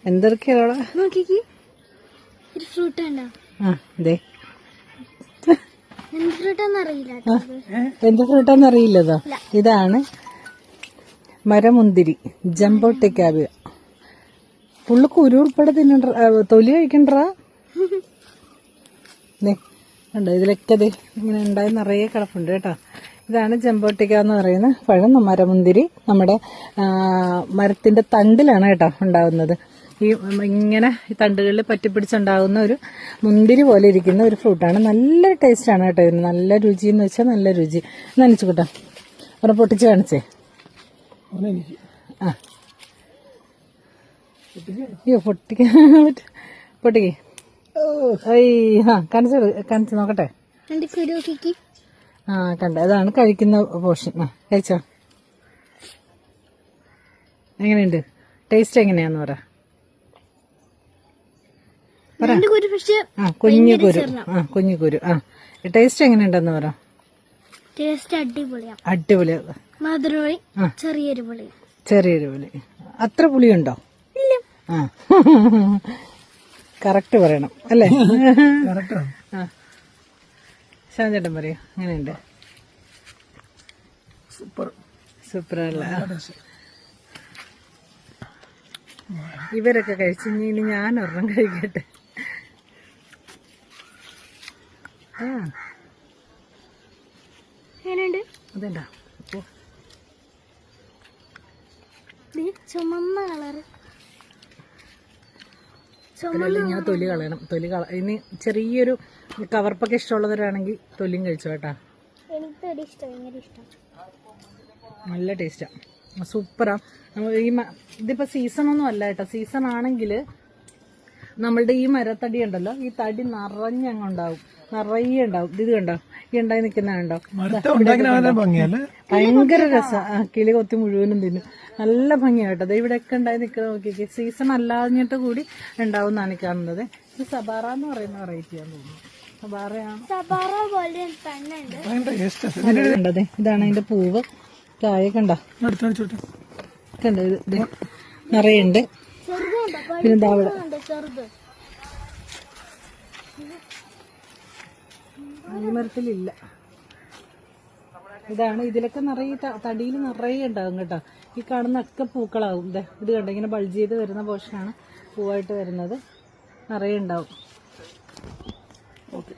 എന്തൊക്കെയാ നോക്കിക്ക് ഒരു ഫ്രൂട്ട് ഉണ്ടോ? ദേ എന്ത് ഫ്രൂട്ടാന്ന് അറിയില്ല. എന്ത് ഫ്രൂട്ടാന്ന് അറിയില്ലതോ? ഇതാണ് മരമുന്തിരി, ജംബോട്ടിക്കാബിയ. പുള്ളു കുരു ഉൾപ്പെടെ തിന്നണ്ട, തൊലി കഴിക്കണ്ടാ. കണ്ടോ ഇതിലൊക്കെ ദേ ഇങ്ങനെ ഉണ്ടായി നിറയെ കിടപ്പുണ്ട് കേട്ടോ. ഇതാണ് ജംബോട്ടിക്ക എന്ന് പറയുന്ന പഴം. മരമുന്തിരി നമ്മുടെ മരത്തിന്റെ തണ്ടിലാണ് കേട്ടോ ഉണ്ടാവുന്നത്. ഈ ഇങ്ങനെ ഈ തണ്ടുകളിൽ പറ്റിപ്പിടിച്ചുണ്ടാകുന്ന ഒരു മുന്തിരി പോലെ ഇരിക്കുന്ന ഒരു ഫ്രൂട്ടാണ്. നല്ല ടേസ്റ്റാണ് കേട്ടോ ഇതിന്. നല്ല രുചി എന്ന് വെച്ചാൽ നല്ല രുചി. നനച്ചു കേട്ടോ, അവിടെ പൊട്ടിച്ച് കാണിച്ചേ. അയ്യോ പൊട്ടിക്കേ. കാണിച്ചു നോക്കട്ടെ. കണ്ട അതാണ് കഴിക്കുന്ന പോർഷൻ. കഴിച്ചോ, എങ്ങനെയുണ്ട്? ടേസ്റ്റ് എങ്ങനെയാന്ന് പറ. കുഞ്ഞു കുരു. ടേസ്റ്റ് എങ്ങനെയുണ്ടെന്ന് പറ. അടിപൊളിയാ. ചെറിയൊരു പുളി. അത്ര പുളിയുണ്ടോ? കറക്റ്റ് പറയണം അല്ലേ? ശാന്തേട്ടൻ പറയൂ, എങ്ങനെയുണ്ട്? സൂപ്പറല്ല. ഇവരൊക്കെ കഴിച്ചു, ഇനി ഞാൻ ഒരെണ്ണം കഴിക്കട്ടെ. അതെന്താ ചുമന്ന കളറ്. ഇങ്ങനെ തൊലി കളയണം. ഇനി ചെറിയൊരു കവർപ്പൊക്കെ ഇഷ്ടമുള്ളവരാണെങ്കിൽ തൊലിയും കഴിച്ചോ കേട്ടാ. നല്ല ടേസ്റ്റാ, സൂപ്പറാ. ഇതിപ്പോ സീസണൊന്നും അല്ല കേട്ടോ. സീസൺ ആണെങ്കിൽ നമ്മളുടെ ഈ മരത്തടി ഉണ്ടല്ലോ, ഈ തടി നിറഞ്ഞങ്ങുണ്ടാവും, നിറയെ ഉണ്ടാവും. ഇത് കണ്ടോ, ഈ ഉണ്ടായി നിൽക്കുന്നുണ്ടോ? ഭയങ്കര രസം. കിളി കൊത്തി മുഴുവനും തിന്നും. നല്ല ഭംഗിയാട്ടോ. അത് ഇവിടെയൊക്കെ ഉണ്ടായി നിൽക്കുന്നത് നോക്കിക്കേ. സീസൺ അല്ലാഞ്ഞിട്ട് കൂടി ഉണ്ടാവുന്നതാണ് കാണുന്നത്. ഇത് സബാറ എന്ന് പറയുന്ന വെറൈറ്റിയാന്ന് തോന്നുന്നു. സബാറയാണ്. കണ്ടതേ, ഇതാണ് അതിന്റെ പൂവ്. കായ കണ്ടോ, കണ്ടോ? ഇത് നിറയുണ്ട്. പിന്നെ എന്താ അവിടെ മരത്തിലില്ല. ഇതാണ്. ഇതിലൊക്കെ നിറയെ തടിയിൽ നിറയെ ഉണ്ടാകും കേട്ടോ. ഈ കാണുന്നൊക്കെ പൂക്കളാവും. ഇത് കണ്ടോ, ഇങ്ങനെ ബൾജ് ചെയ്ത് വരുന്ന പോർഷനാണ് പൂവായിട്ട് വരുന്നത്. നിറയെ ഉണ്ടാവും. ഓക്കെ.